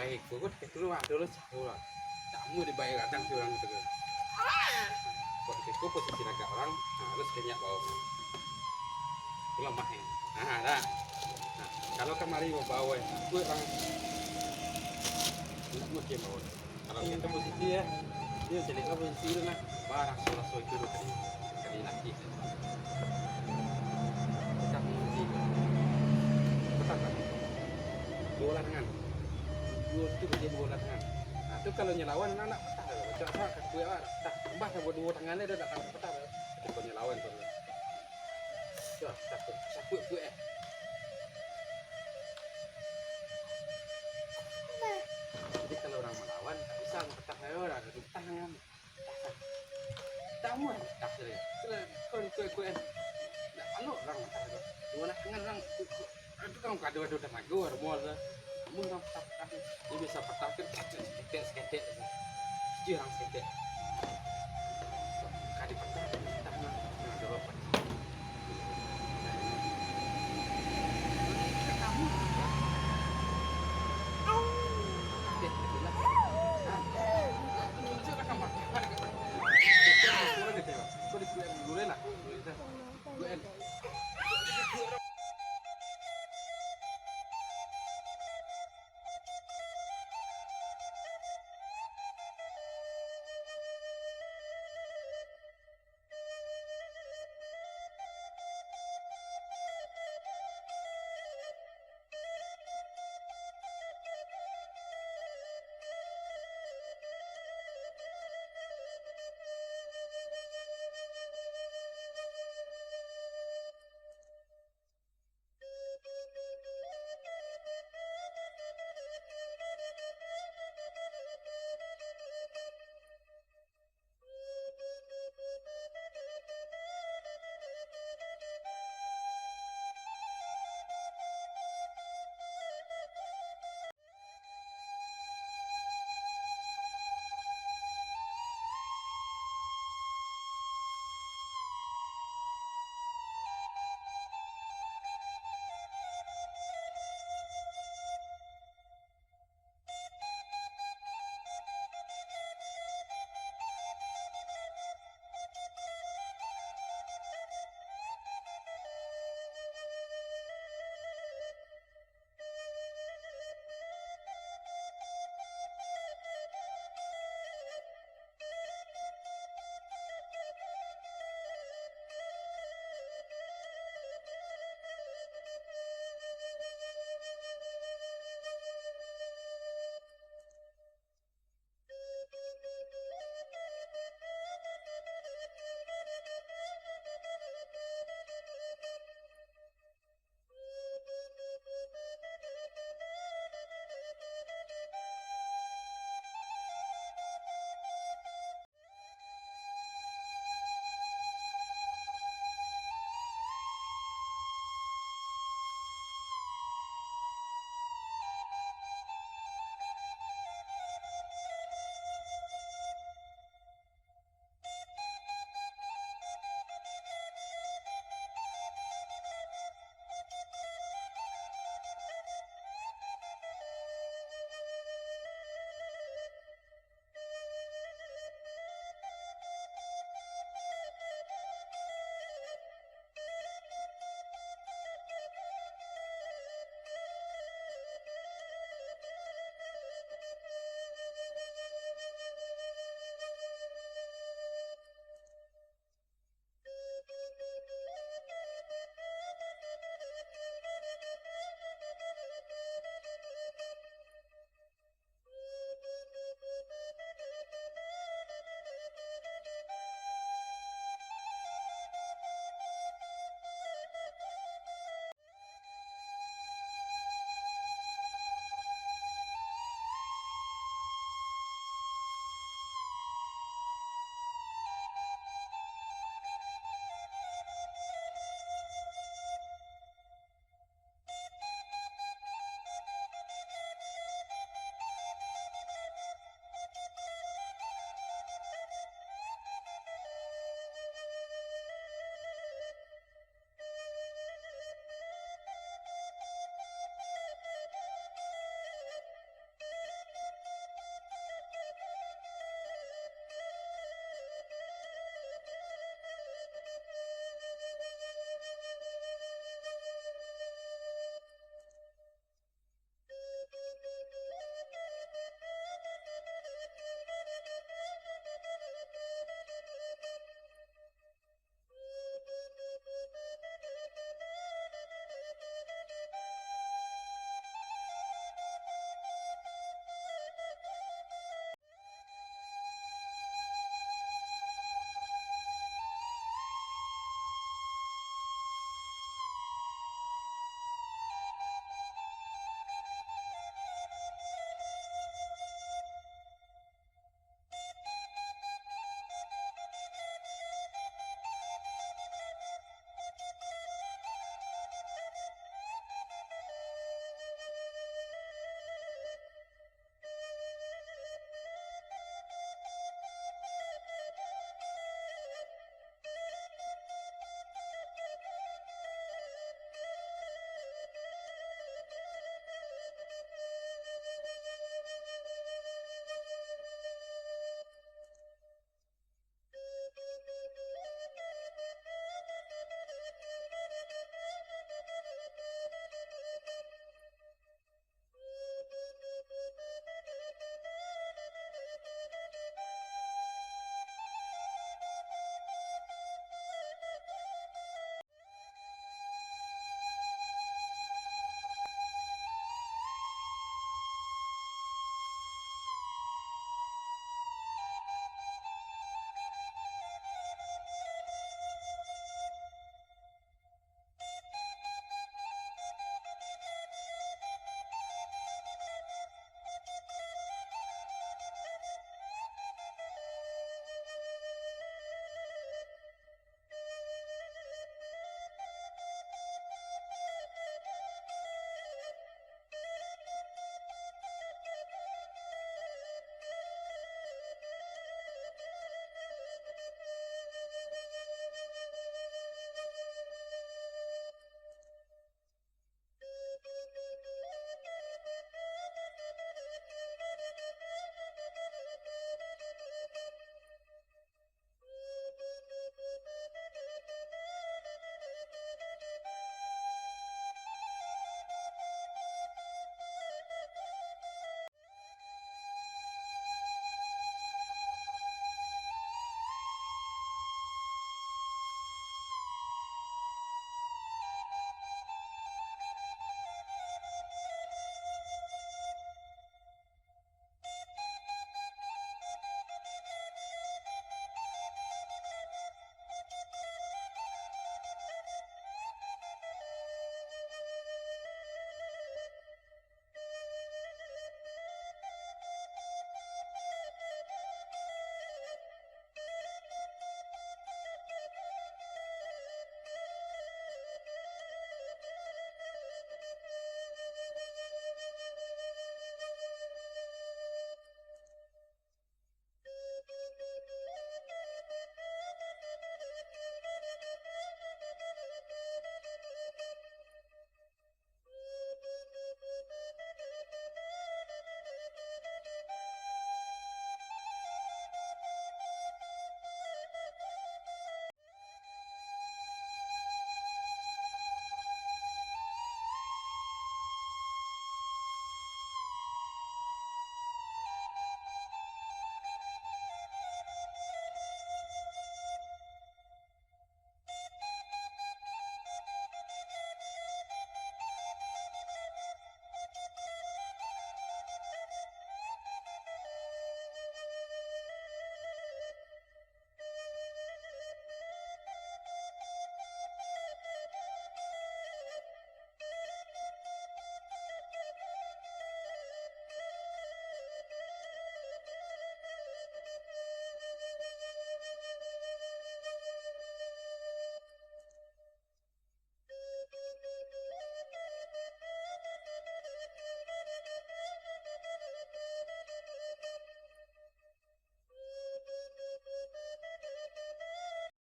baik kok keluar dulu sekolah kamu dibayar kadang si orang itu kok itu posisi agak orang harus kenyak bawa pulang main dah nah kalau kemari mau bawa gue orang nggak mungkin bawa kalau kita posisi ya dia jadi apa posisi itu nah barang soal itu tadi lagi kita mesti kita kan dua tangan dua itu jadi dua tangan nah itu kalau nyelawan anak petah baca apa aku ya tak tambah buat dua tangannya dia tak petah kalau nyelawan tuh coba takut gue jadi kalau orang melawan tak bisa petah saya orang ada tangan tak mau tak saya kue tak anu orang petah dua tangan orang itu kan kado tenaga orang mau lah mun orang petah dia bisa petah kan seketek orang seketek